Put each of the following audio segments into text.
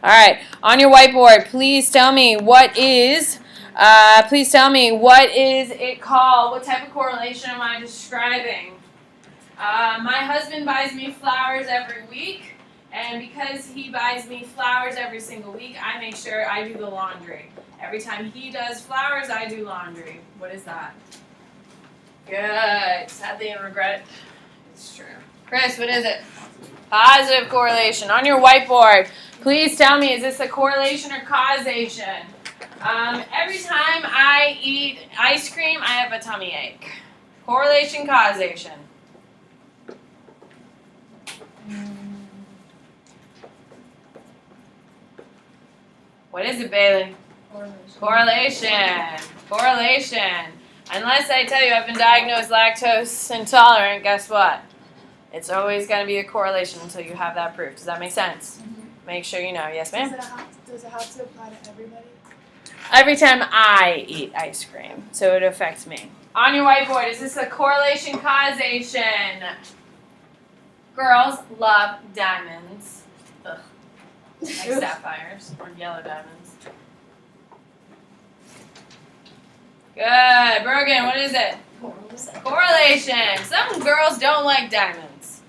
All right. On your whiteboard, please tell me what is it called? What type of correlation am I describing? My husband buys me flowers every week, and because he buys me flowers every single week, I make sure I do the laundry. Every time he does flowers, I do laundry. What is that? Good. Sadly, I regret it. It's true. Chris, what is it? Positive correlation. On your whiteboard, please tell me, is this a correlation or causation? Every time I eat ice cream, I have a tummy ache. Correlation, causation. What is it, Bailey? Correlation. Unless I tell you I've been diagnosed lactose intolerant, guess what? It's always going to be a correlation until you have that proof. Does that make sense? Mm-hmm. Make sure you know. Yes, ma'am? Does it have to apply to everybody? Every time I eat ice cream, so it affects me. On your whiteboard, is this a correlation, causation? Girls love diamonds. Ugh. Like sapphires or yellow diamonds. Good. Brogan, what is it? Correlation. Some girls don't like diamonds.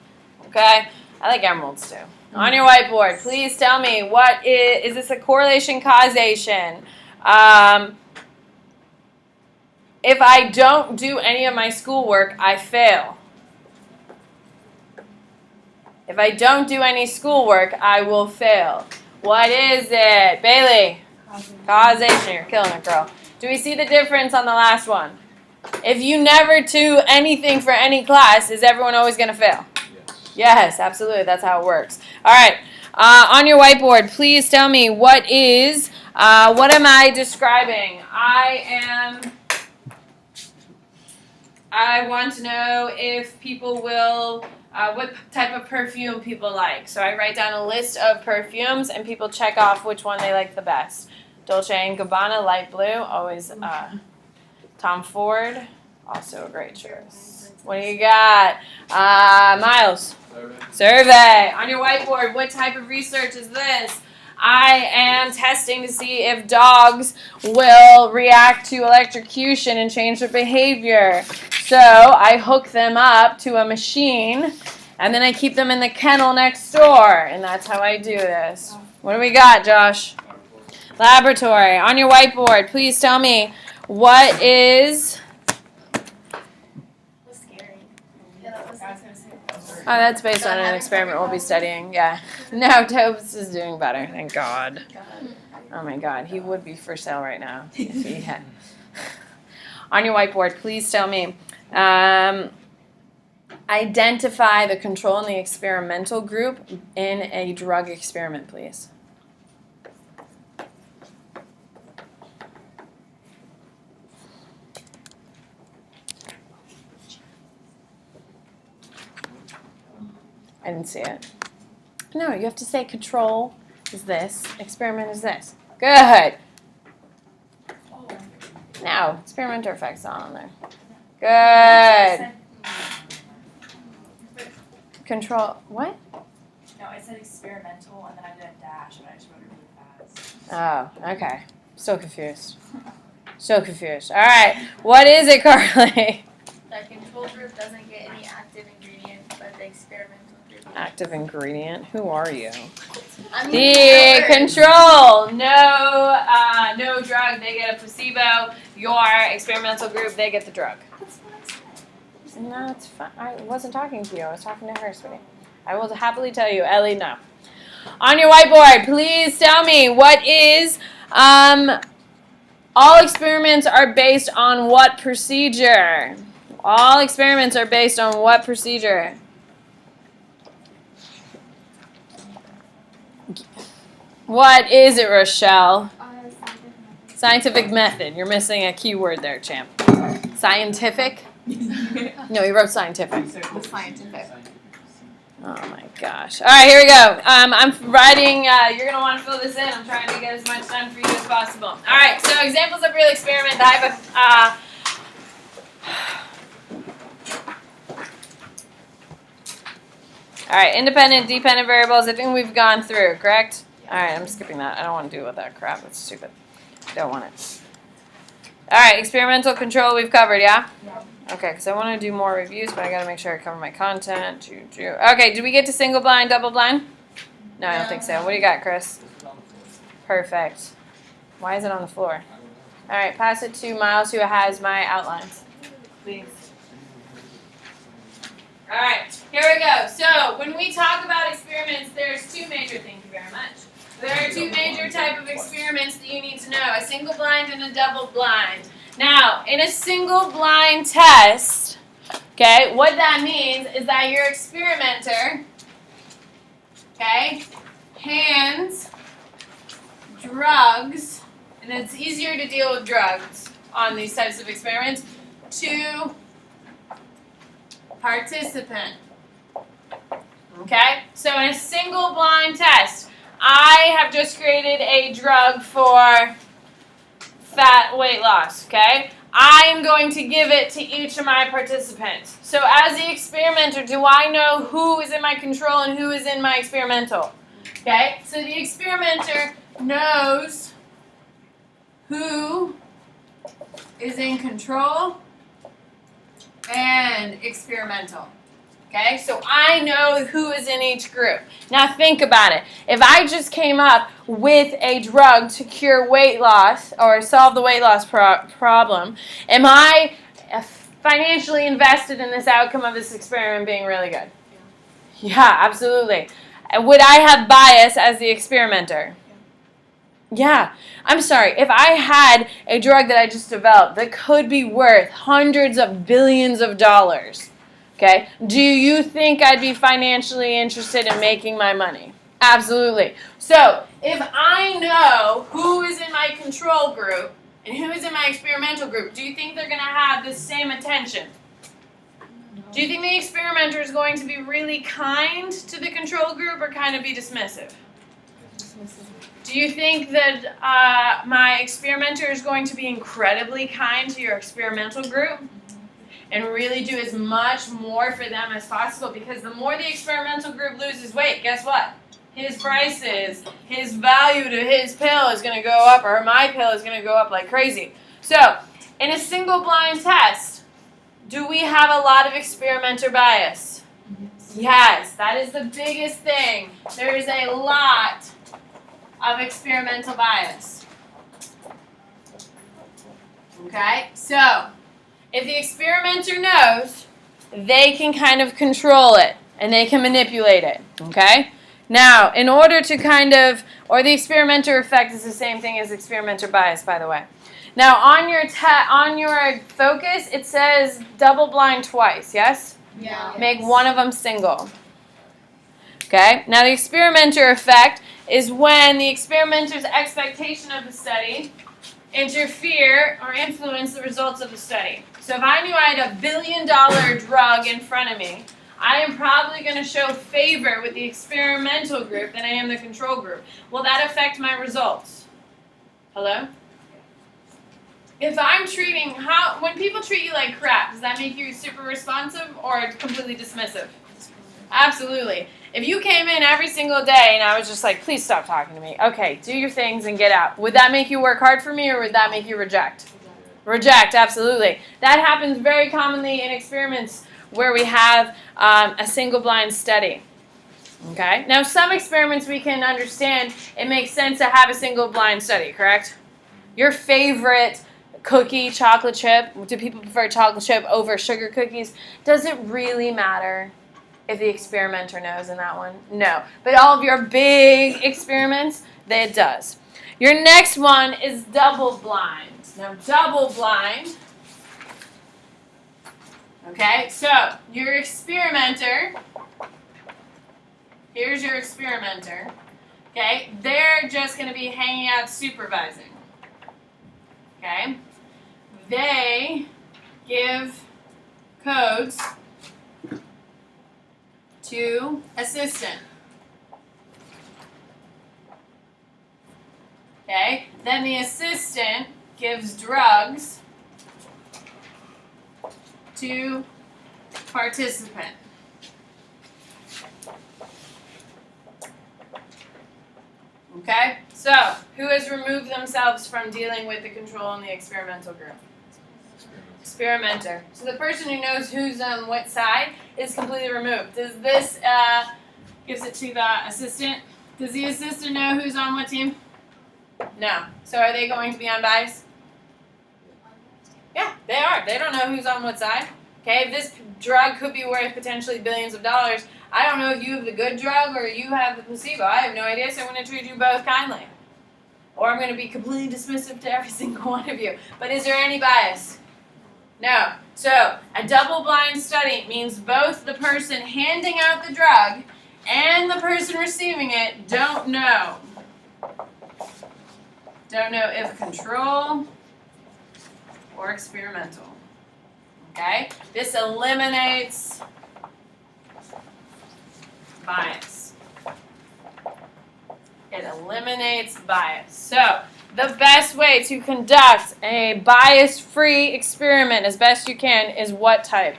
Okay? I like emeralds too. On your whiteboard, please tell me, what is this a correlation, causation? If I don't do any of my schoolwork, I fail. If I don't do any schoolwork, I will fail. What is it? Bailey? Causation. You're killing it, girl. Do we see the difference on the last one? If you never do anything for any class, is everyone always going to fail? Yes, absolutely. That's how it works. All right. On your whiteboard, please tell me what am I describing? I want to know if people will, what type of perfume people like. So I write down a list of perfumes and people check off which one they like the best. Dolce & Gabbana, light blue, always Tom Ford, also a great choice. What do you got? Miles? Survey. On your whiteboard, what type of research is this? I am testing to see if dogs will react to electrocution and change their behavior. So I hook them up to a machine, and then I keep them in the kennel next door, and that's how I do this. What do we got, Josh? Laboratory. On your whiteboard, please tell me what is... Oh, that's based on an experiment we'll be studying. Yeah. No, Tobes is doing better. Thank God. Oh, my God. He would be for sale right now if he had. On your whiteboard, please tell me. Identify the control in the experimental group in a drug experiment, please. I didn't see it. No, you have to say control is this, experiment is this. Good. Now, experimenter effects on there. Good. Control, what? No, I said experimental and then I did a dash, but I just wrote it really fast. Oh, okay. So confused. All right. What is it, Carly? The control group doesn't get any active ingredient, but the experimental group. Active ingredient? Who are you? The control. No drug. They get a placebo. Your experimental group, they get the drug. No, it's fine. I wasn't talking to you. I was talking to her, sweetie. I will happily tell you. Ellie, no. On your whiteboard, please tell me what is... all experiments are based on what procedure? All experiments are based on what procedure? What is it, Rochelle? Scientific method. You're missing a key word there, champ. Scientific? No, you wrote scientific. Scientific. Oh my gosh. All right, here we go. I'm writing, you're going to want to fill this in. I'm trying to get as much done for you as possible. All right, so examples of real experiment. All right, independent, dependent variables. I think we've gone through, correct? All right, I'm skipping that. I don't want to deal with that crap. That's stupid. Don't want it. All right, experimental control we've covered, yeah? Yeah. Okay, because I want to do more reviews, but I got to make sure I cover my content. Okay, did we get to single blind, double blind? No, I don't think so. What do you got, Chris? Perfect. Why is it on the floor? All right, pass it to Miles, who has my outlines. Please. All right, here we go. So when we talk about experiments, there's two major, thank you very much. There are two major type of experiments that you need to know, a single blind and a double blind. Now, in a single blind test, okay, what that means is that your experimenter, okay, hands drugs, and it's easier to deal with drugs on these types of experiments, to participant. Okay? So in a single blind test, I have just created a drug for fat weight loss, okay? I am going to give it to each of my participants. So as the experimenter, do I know who is in my control and who is in my experimental? Okay? So the experimenter knows who is in control and experimental. Okay, so I know who is in each group. Now think about it. If I just came up with a drug to cure weight loss or solve the weight loss problem, am I financially invested in this outcome of this experiment being really good? Yeah, absolutely. Would I have bias as the experimenter? Yeah. I'm sorry, if I had a drug that I just developed that could be worth hundreds of billions of dollars, okay, do you think I'd be financially interested in making my money? Absolutely. So, if I know who is in my control group and who is in my experimental group, do you think they're going to have the same attention? Do you think the experimenter is going to be really kind to the control group or kind of be dismissive? Do you think that my experimenter is going to be incredibly kind to your experimental group and really do as much more for them as possible? Because the more the experimental group loses weight, guess what? His prices, his value to his pill is going to go up, or my pill is going to go up like crazy. So, in a single blind test, do we have a lot of experimenter bias? Yes, that is the biggest thing. There is a lot of experimental bias. Okay, so if the experimenter knows, they can kind of control it and they can manipulate it. Okay, now in order to kind of, or the experimenter effect is the same thing as experimenter bias, by the way. Now on your focus, it says double blind twice. Yes. Yeah. Make one of them single. Okay, now the experimenter effect is when the experimenter's expectation of the study interfere or influence the results of the study. So if I knew I had $1 billion drug in front of me, I am probably going to show favor with the experimental group than I am the control group. Will that affect my results? Hello? If I'm treating, when people treat you like crap, does that make you super responsive or completely dismissive? Absolutely. If you came in every single day and I was just like, please stop talking to me. Okay, do your things and get out. Would that make you work hard for me or would that make you reject? Reject, absolutely. That happens very commonly in experiments where we have a single blind study. Okay? Now, some experiments we can understand it makes sense to have a single blind study, correct? Your favorite cookie, chocolate chip, do people prefer chocolate chip over sugar cookies? Does it really matter if the experimenter knows in that one? No. But all of your big experiments, it does. Your next one is double blind. Now, double blind, okay, so your experimenter, here's your experimenter, okay, they're just going to be hanging out supervising, okay, they give codes to assistant. Okay, then the assistant gives drugs to participant. Okay? So, who has removed themselves from dealing with the control in the experimental group? Experimenter. So the person who knows who's on what side is completely removed. Does this, gives it to the assistant? Does the assistant know who's on what team? No. So are they going to be unbiased? Yeah, they are. They don't know who's on what side. Okay, this drug could be worth potentially billions of dollars. I don't know if you have the good drug or you have the placebo. I have no idea, so I'm going to treat you both kindly. Or I'm going to be completely dismissive to every single one of you. But is there any bias? No. So, a double-blind study means both the person handing out the drug and the person receiving it don't know. Don't know if control or experimental. Okay? This eliminates bias. It eliminates bias. So, the best way to conduct a bias-free experiment as best you can is what type?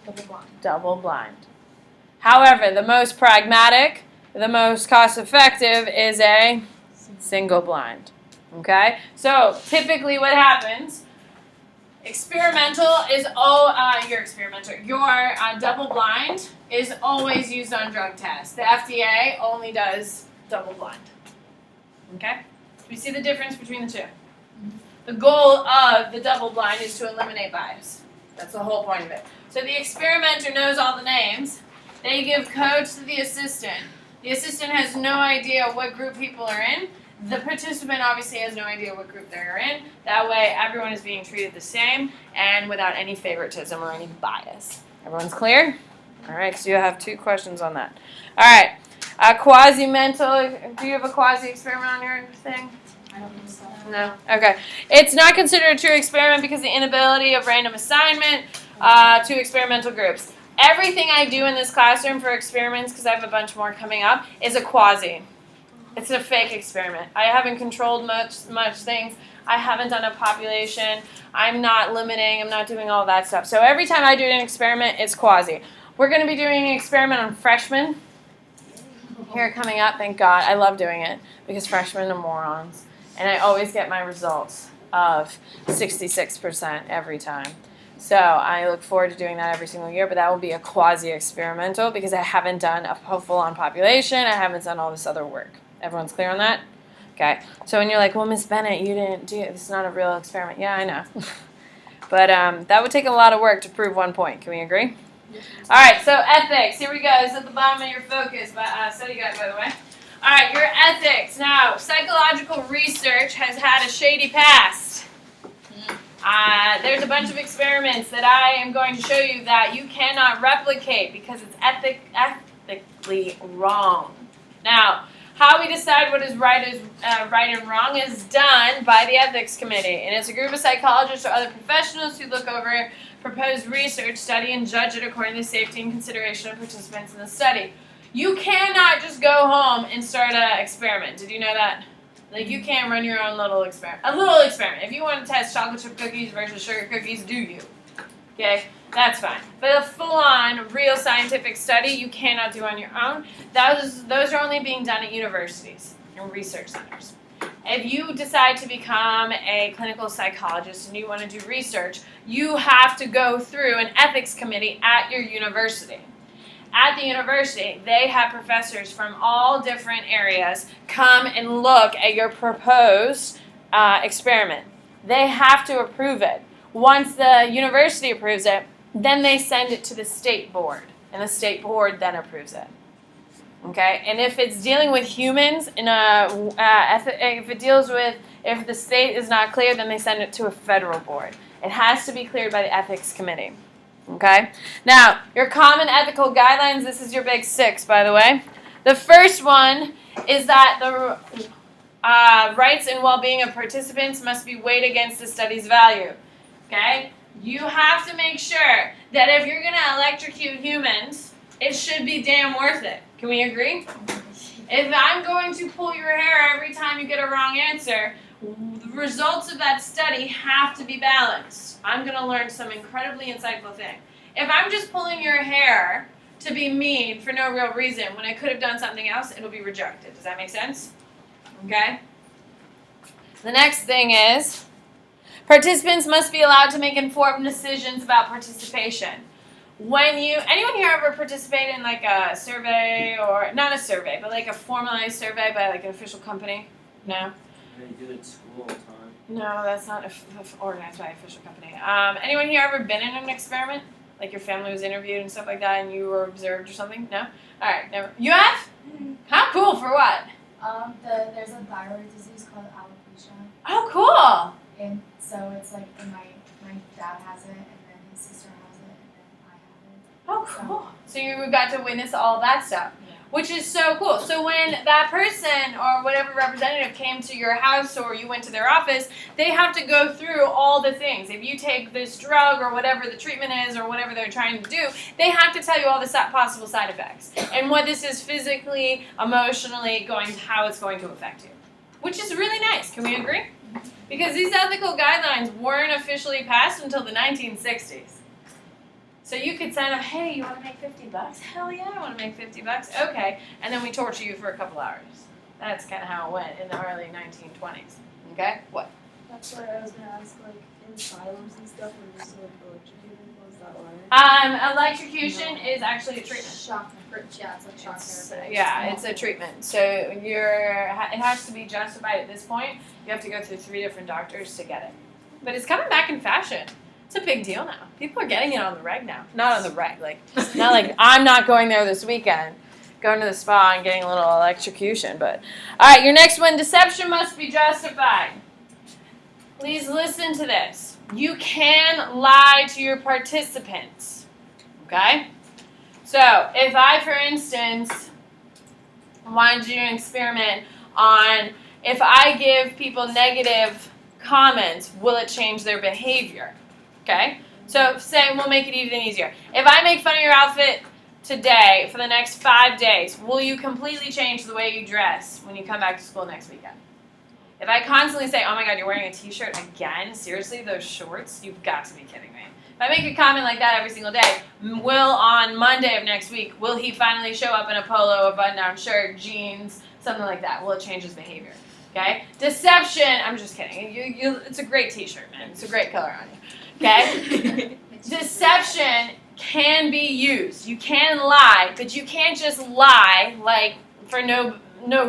Double-blind. Double-blind. However, the most pragmatic, the most cost-effective is a single-blind. Okay? So, typically what happens, your double-blind is always used on drug tests. The FDA only does double-blind. Okay? We see the difference between the two. The goal of the double-blind is to eliminate bias. That's the whole point of it. So the experimenter knows all the names. They give codes to the assistant. The assistant has no idea what group people are in. The participant obviously has no idea what group they're in. That way, everyone is being treated the same and without any favoritism or any bias. Everyone's clear? All right, so you have 2 questions on that. All right, quasi-mental. Do you have a quasi-experiment on your thing? I don't think so. No? Okay. It's not considered a true experiment because of the inability of random assignment to experimental groups. Everything I do in this classroom for experiments, because I have a bunch more coming up, is a quasi. It's a fake experiment. I haven't controlled much things. I haven't done a population. I'm not limiting. I'm not doing all that stuff. So every time I do an experiment, it's quasi. We're going to be doing an experiment on freshmen here coming up. Thank God. I love doing it because freshmen are morons. And I always get my results of 66% every time. So I look forward to doing that every single year, but that will be a quasi-experimental because I haven't done a full-on population. I haven't done all this other work. Everyone's clear on that? Okay. So when you're like, well, Miss Bennett, you didn't do it. This is not a real experiment. Yeah, I know. But that would take a lot of work to prove 1 point. Can we agree? All right, so ethics. Here we go. It's at the bottom of your focus study guide, by the way. All right, your ethics. Now, psychological research has had a shady past. There's a bunch of experiments that I am going to show you that you cannot replicate because it's ethically wrong. Now, how we decide what is right and wrong is done by the ethics committee, and it's a group of psychologists or other professionals who look over proposed research, study, and judge it according to the safety and consideration of participants in the study. You cannot just go home and start an experiment. Did you know that? Like, you can't run your own little experiment. A little experiment. If you want to test chocolate chip cookies versus sugar cookies, do you? Okay? That's fine. But a full-on, real scientific study, you cannot do on your own. Those are only being done at universities and research centers. If you decide to become a clinical psychologist and you want to do research, you have to go through an ethics committee at your university. At the university, they have professors from all different areas come and look at your proposed experiment. They have to approve it. Once the university approves it, then they send it to the state board, and the state board then approves it. Okay, and if it's dealing with humans, if the state is not clear, then they send it to a federal board. It has to be cleared by the ethics committee. Okay, now your common ethical guidelines. This is your big 6, by the way. The first one is that the rights and well-being of participants must be weighed against the study's value. Okay, you have to make sure that if you're going to electrocute humans, it should be damn worth it. Can we agree? If I'm going to pull your hair every time you get a wrong answer, the results of that study have to be balanced. I'm going to learn some incredibly insightful thing. If I'm just pulling your hair to be mean for no real reason when I could have done something else, it'll be rejected. Does that make sense? Okay? The next thing is participants must be allowed to make informed decisions about participation. Anyone here ever participate in like a survey, or not a survey, but like a formalized survey by like an official company? No? They do it at school all the time. No, that's not organized by an official company. Anyone here ever been in an experiment? Like your family was interviewed and stuff like that and you were observed or something? No? Alright, never. You have? How cool, for what? There's a thyroid disease called alopecia, Oh, cool! and so it's like my dad has it, and then his sister has it, and then I have it. Oh, cool. So you got to witness all that stuff, Yeah. which is so cool. So when that person or whatever representative came to your house or you went to their office, they have to go through all the things. If you take this drug or whatever the treatment is or whatever they're trying to do, they have to tell you all the possible side effects and what this is physically, emotionally how it's going to affect you, which is really nice. Can we agree? Because these ethical guidelines weren't officially passed until the 1960s. So you could sign up, hey, you want to make $50? Hell yeah, I want to make $50. Okay. And then we torture you for a couple hours. That's kind of how it went in the early 1920s. Okay? What? That's what I was gonna ask, like in asylums and stuff when you're still electrocuted, was that why? Electrocution is actually a treatment. Shock, yeah, it's like shock therapy. Yeah, it's a treatment. So it has to be justified at this point. You have to go through 3 different doctors to get it. But it's coming back in fashion. It's a big deal now. People are getting it on the reg now. Not on the reg, like not like I'm not going there this weekend, going to the spa and getting a little electrocution. But all right, your next one: deception must be justified. Please listen to this. You can lie to your participants. Okay. So if I, for instance, wanted to do an experiment on if I give people negative comments, will it change their behavior? Okay? So say, we'll make it even easier. If I make fun of your outfit today for the next 5 days, will you completely change the way you dress when you come back to school next weekend? If I constantly say, oh my god, you're wearing a t-shirt again? Seriously, those shorts? You've got to be kidding me. If I make a comment like that every single day, will on Monday of next week, will he finally show up in a polo, a button-down shirt, jeans, something like that? Will it change his behavior? Okay? Deception, I'm just kidding. It's a great t-shirt, man. It's a great color on you. Okay? Deception can be used. You can lie, but you can't just lie like for no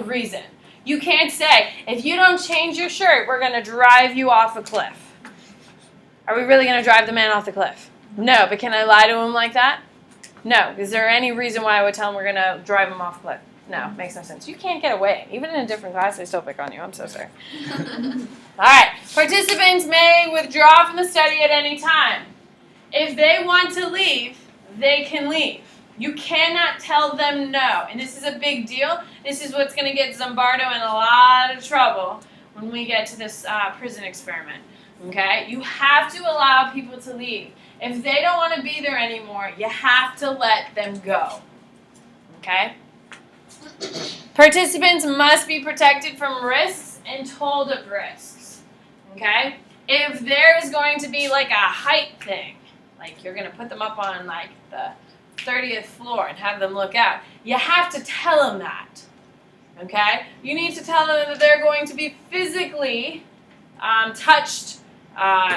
reason. You can't say, if you don't change your shirt, we're going to drive you off a cliff. Are we really going to drive the man off the cliff? No, but can I lie to him like that? No. Is there any reason why I would tell him we're going to drive him off a cliff? No, makes no sense. You can't get away. Even in a different class, they still pick on you. I'm so sorry. All right. Participants may withdraw from the study at any time. If they want to leave, they can leave. You cannot tell them no. And this is a big deal. This is what's going to get Zimbardo in a lot of trouble when we get to this prison experiment. Okay? You have to allow people to leave. If they don't want to be there anymore, you have to let them go. Okay? Participants must be protected from risks and told of risks. Okay? If there is going to be like a height thing, like you're going to put them up on like the 30th floor and have them look out, you have to tell them that. Okay? You need to tell them that they're going to be physically touched,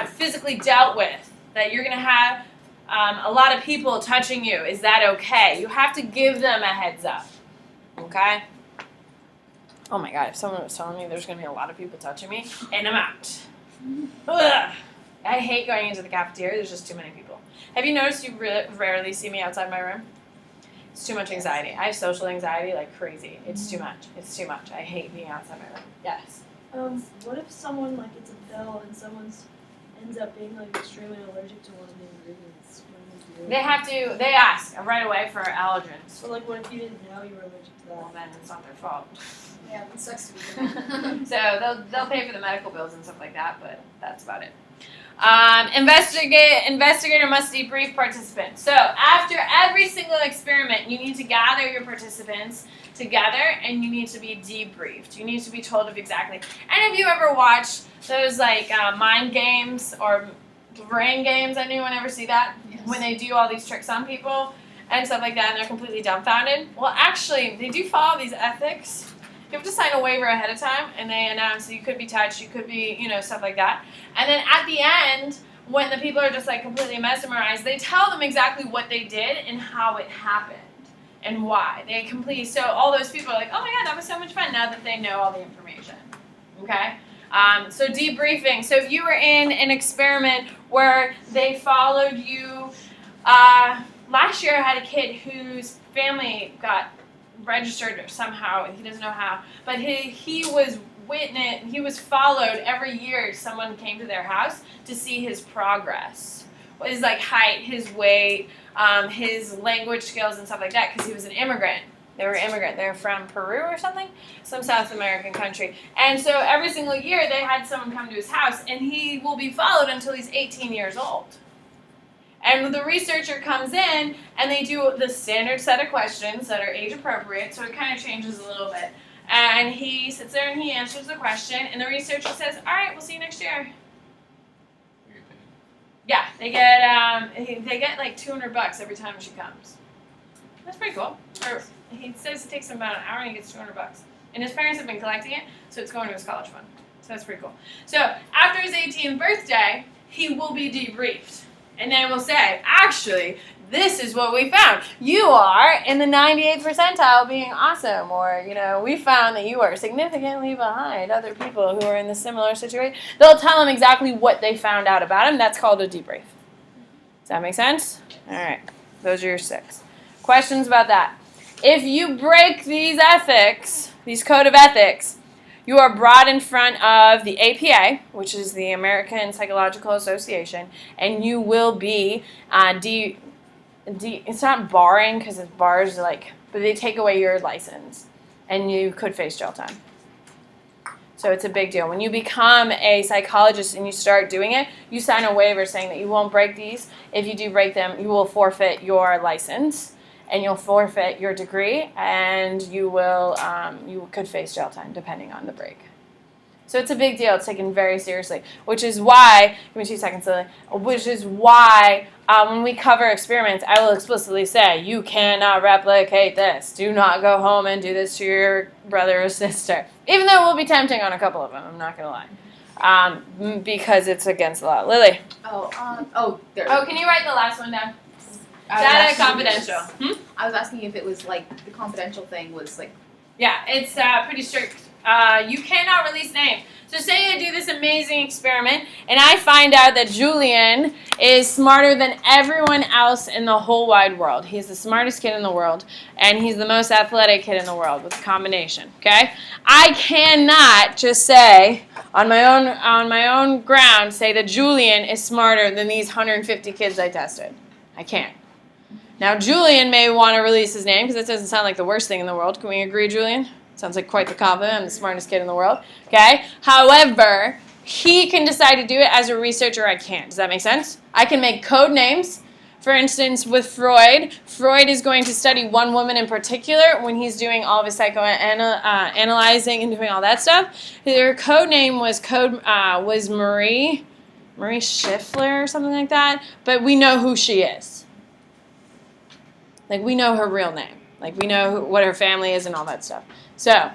physically dealt with, that you're going to have a lot of people touching you. Is that okay? You have to give them a heads up. Okay? Oh my god, if someone was telling me there's going to be a lot of people touching me, and I'm out. Ugh. I hate going into the cafeteria. There's just too many people. Have you noticed you rarely see me outside my room? It's too much anxiety. I have social anxiety like crazy. It's too much. It's too much. I hate being outside my room. Yes. What if someone like gets a pill and ends up being like extremely allergic to one of the ingredients? What do you do? They have to, they ask right away for allergens. So like what if you didn't know you were allergic to Well, that? then it's not their fault. Yeah, it sucks to be them. So they'll pay for the medical bills and stuff like that, but that's about it. Investigator must debrief participants. So after every single experiment, you need to gather your participants together and you need to be debriefed. You need to be told of exactly. And if you ever watch those like mind games or brain games, anyone ever see that? Yes. When they do all these tricks on people and stuff like that and they're completely dumbfounded? Well, actually, they do follow these ethics You have to sign a waiver ahead of time, and they announce that you could be touched, you could be, stuff like that. And then at the end, when the people are just like completely mesmerized, they tell them exactly what they did and how it happened and why. So all those people are like, oh my God, that was so much fun now that they know all the information. Okay? So debriefing. So if you were in an experiment where they followed you, last year I had a kid whose family got registered somehow, he doesn't know how, but he was followed every year. Someone came to their house to see his progress, his like height, his weight, his language skills and stuff like that, because he was an immigrant. They were from Peru or something, some South American country. And so every single year they had someone come to his house, and he will be followed until he's 18 years old. And the researcher comes in, and they do the standard set of questions that are age appropriate, so it kind of changes a little bit. And he sits there and he answers the question, and the researcher says, all right, we'll see you next year. Yeah, they get like $200 every time she comes. That's pretty cool. He says it takes him about an hour and he gets $200. And his parents have been collecting it, so it's going to his college fund. So that's pretty cool. So after his 18th birthday, he will be debriefed. And they will say, actually, this is what we found. You are in the 98th percentile being awesome. Or, we found that you are significantly behind other people who are in the similar situation. They'll tell them exactly what they found out about him. That's called a debrief. Does that make sense? All right. Those are your 6. Questions about that? If you break these ethics, these code of ethics, you are brought in front of the APA, which is the American Psychological Association, and you will be it's not barring, because it's bars but they take away your license, and you could face jail time. So it's a big deal. When you become a psychologist and you start doing it, you sign a waiver saying that you won't break these. If you do break them, you will forfeit your license, and you'll forfeit your degree, and you could face jail time depending on the break. So it's a big deal. It's taken very seriously, which is why, give me 2 seconds, Lily, which is why when we cover experiments, I will explicitly say, you cannot replicate this. Do not go home and do this to your brother or sister. Even though it will be tempting on a couple of them, I'm not going to lie. Because it's against the law. Lily. There. Oh, can you write the last one down? Data confidential. I was asking if it was like the confidential thing was like. Yeah, it's pretty strict. You cannot release names. So say I do this amazing experiment, and I find out that Julian is smarter than everyone else in the whole wide world. He's the smartest kid in the world, and he's the most athletic kid in the world with a combination. Okay, I cannot just say on my own ground say that Julian is smarter than these 150 kids I tested. I can't. Now, Julian may want to release his name because it doesn't sound like the worst thing in the world. Can we agree, Julian? Sounds like quite the compliment. I'm the smartest kid in the world. Okay? However, he can decide to do it. As a researcher, I can't. Does that make sense? I can make code names. For instance, with Freud is going to study one woman in particular when he's doing all of his psychoanalyzing and doing all that stuff. Her code name was Marie Schiffler or something like that. But we know who she is. We know her real name. We know what her family is and all that stuff. So,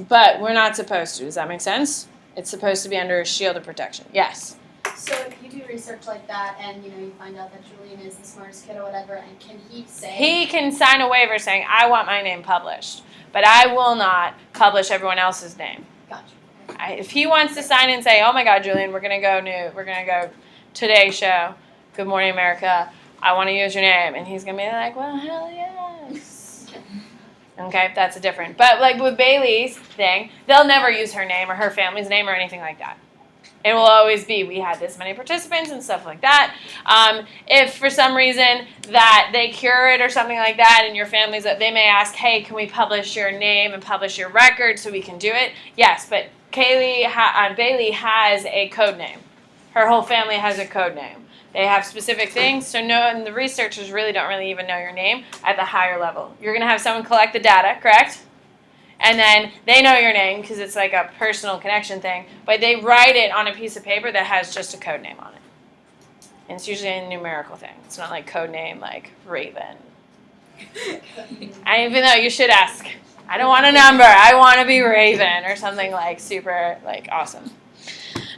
but we're not supposed to. Does that make sense? It's supposed to be under a shield of protection. Yes? So if you do research like that and, you find out that Julian is the smartest kid or whatever, and can he say... He can sign a waiver saying, I want my name published. But I will not publish everyone else's name. Gotcha. If he wants to sign and say, oh my God, Julian, we're going to go Today Show, Good Morning America, I want to use your name. And he's going to be like, well, hell yes. Okay, that's a different. But with Bailey's thing, they'll never use her name or her family's name or anything like that. It will always be, we had this many participants and stuff like that. If for some reason that they cure it or something like that and your family's, they may ask, hey, can we publish your name and publish your record so we can do it? Yes, but Bailey has a code name. Her whole family has a code name. They have specific things, so and the researchers don't really even know your name at the higher level. You're going to have someone collect the data, correct? And then they know your name because it's like a personal connection thing, but they write it on a piece of paper that has just a code name on it. And it's usually a numerical thing. It's not like code name like Raven. And even though you should ask I don't want a number. I want to be Raven or something like super like awesome.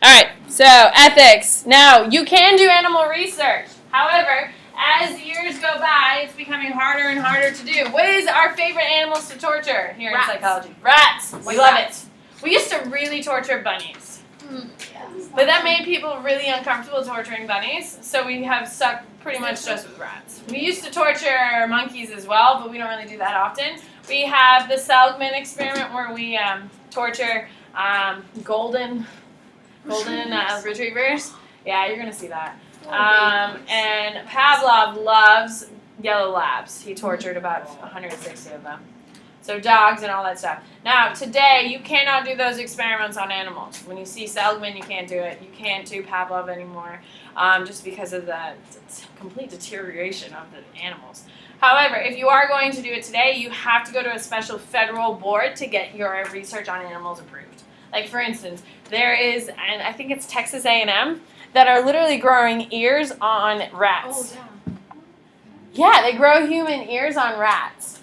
All right, so ethics. Now, you can do animal research. However, as years go by, it's becoming harder and harder to do. What is our favorite animals to torture here Rats. in psychology? Rats. We love it. We used to really torture bunnies. But that made people really uncomfortable torturing bunnies, so we have stuck pretty much just with rats. We used to torture monkeys as well, but we don't really do that often. We have the Seligman experiment where we torture golden retrievers. Yeah, you're gonna see that. And Pavlov loves yellow labs. He tortured about 160 of them. So dogs and all that stuff. Now, today, you cannot do those experiments on animals. When you see Seligman, you can't do it. You can't do Pavlov anymore just because of the complete deterioration of the animals. However, if you are going to do it today, you have to go to a special federal board to get your research on animals approved. Like, for instance, there is, and I think it's Texas A&M, that are literally growing ears on rats. Yeah, they grow human ears on rats.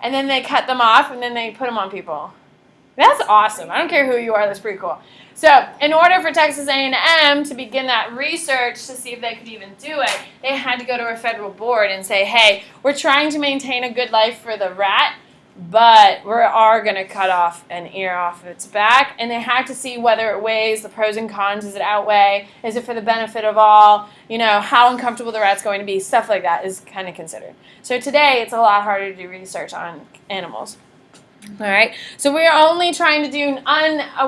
And then they cut them off, and then they put them on people. That's awesome. I don't care who you are. That's pretty cool. So in order for Texas A&M to begin that research to see if they could even do it, they had to go to a federal board and say, hey, we're trying to maintain a good life for the rat, but we are going to cut off an ear off its back. And they have to see whether it weighs, the pros and cons. Does it outweigh? Is it for the benefit of all? You know, how uncomfortable the rat's going to be. Stuff like that is kind of considered. So today, it's a lot harder to do research on animals. All right? So we're only trying to do,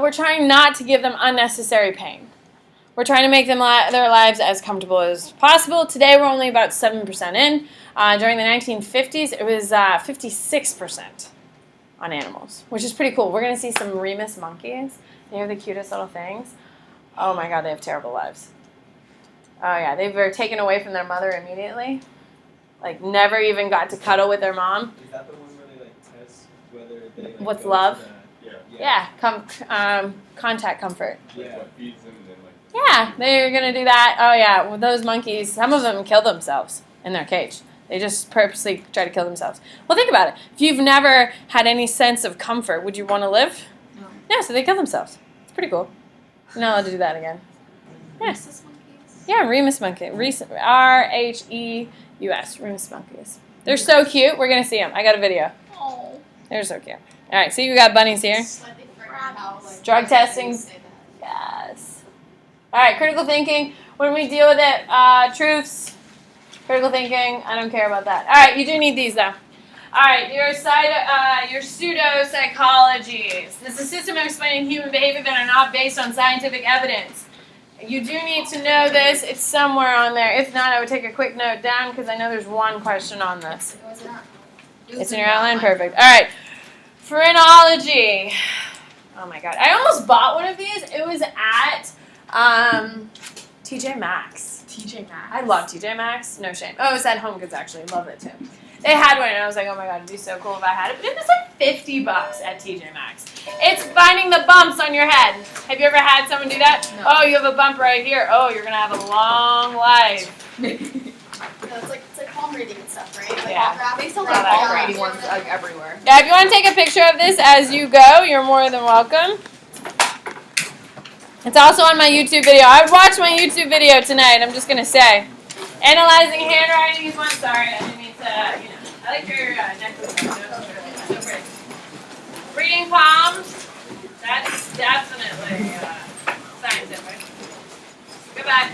we're trying not to give them unnecessary pain. We're trying to make them their lives as comfortable as possible. Today, we're only about 7% in. During the 1950s, it was 56% on animals, which is pretty cool. We're going to see some Remus monkeys. They're the cutest little things. Oh my God, they have terrible lives. Oh yeah, they were taken away from their mother immediately. Like, never even got to cuddle with their mom. Is that the one where they like test whether they like What's go love? to that? Yeah, contact comfort. Yeah. What feeds them and then like. Yeah, they're going to do that. Oh yeah, with those monkeys, some of them kill themselves in their cage. They just purposely try to kill themselves. Well, think about it. If you've never had any sense of comfort, would you want to live? No. Yeah, so they kill themselves. It's pretty cool. You're not allowed to do that again. Yeah. Yeah, Remus monkey. R-H-E-U-S. Remus monkeys. They're so cute. We're going to see them. I got a video. Oh. They're so cute. All right, so you got bunnies here. Slightly frightened how, like, Drug testing. say that. Yes. All right, critical thinking. When we deal with it, truths, critical thinking, I don't care about that. All right, you do need these, though. All right, your pseudo-psychologies. This is a system of explaining human behavior that are not based on scientific evidence. You do need to know this. It's somewhere on there. If not, I would take a quick note down because I know there's one question on this. It was not. It's in your outline? Perfect. All right. Phrenology. Oh, my God. I almost bought one of these. It was at TJ Maxx. TJ Maxx. I love TJ Maxx. No shame. Oh, it was at Home Goods, actually. Love it, too. They had one, and I was like, oh, my God, it'd be so cool if I had it. But it was like $50 at TJ Maxx. It's finding the bumps on your head. Have you ever had someone do that? No. Oh, you have a bump right here. Oh, you're going to have a long life. No, it's like palm reading and stuff, right? Like Yeah. all graph- They sell Yeah, like that's palm right. reading ones like everywhere. Yeah, if you want to take a picture of this as you go, you're more than welcome. It's also on my YouTube video. I would watch my YouTube video tonight, I'm just going to say. Analyzing handwriting is one. Sorry, I didn't mean to, I like your necklace. So pretty. Reading palms, that's definitely scientific. Goodbye.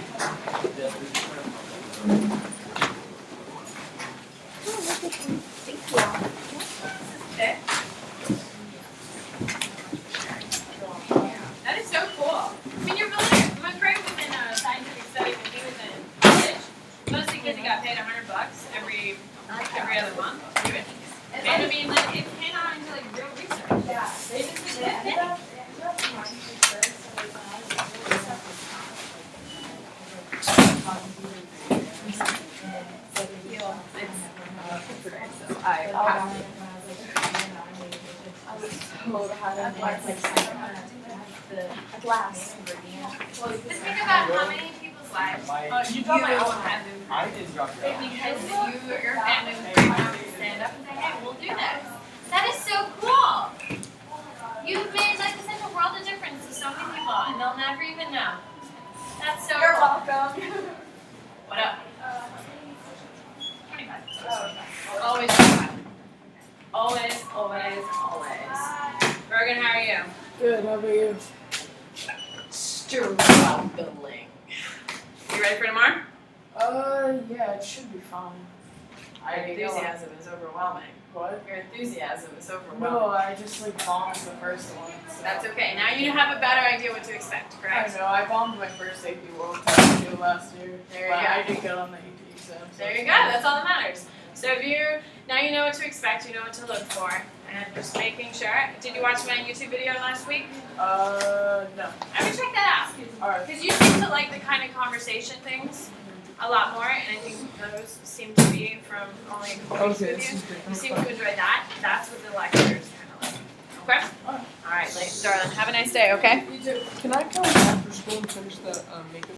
Okay. That is so cool. I mean, you're really, my friend was in a scientific study when he was in college, mostly because he got paid $100 every other month to do it. And I mean, like, it came out into like real research. Yeah. They just did it. A glass. Just think about how many people's lives you have improved. I did drop it off. Because your family was brave enough to stand up and say, hey, we'll do this. That is so cool. You've made like such a world of difference to so many people, and they'll never even know. That's so You're cool. welcome. What up? 25. Always 25. Always, always, always. Bergen, how are you? Good, how about you? Struggling. You ready for tomorrow? Yeah, it should be fine. Your enthusiasm is overwhelming. What? Your enthusiasm is overwhelming. No, I just like bombed the first one. So. That's okay. Now you have a better idea what to expect, I correct? know, I bombed my first AP World Championship last year. There you but go. I did good on the AP exam. So There you go. That's all that matters. So if you now you know what to expect, you know what to look for, and just making sure. Did you watch my YouTube video last week? No. I would check that out Alright. because you seem to like the kind of conversation things a lot more, and I think those seem to be from only a couple weeks with you. You seem to enjoy that. That's what the lecture is kind of like. Okay. All right, ladies, darling. Have a nice day. Okay. You too. Can I come after school and finish the makeup?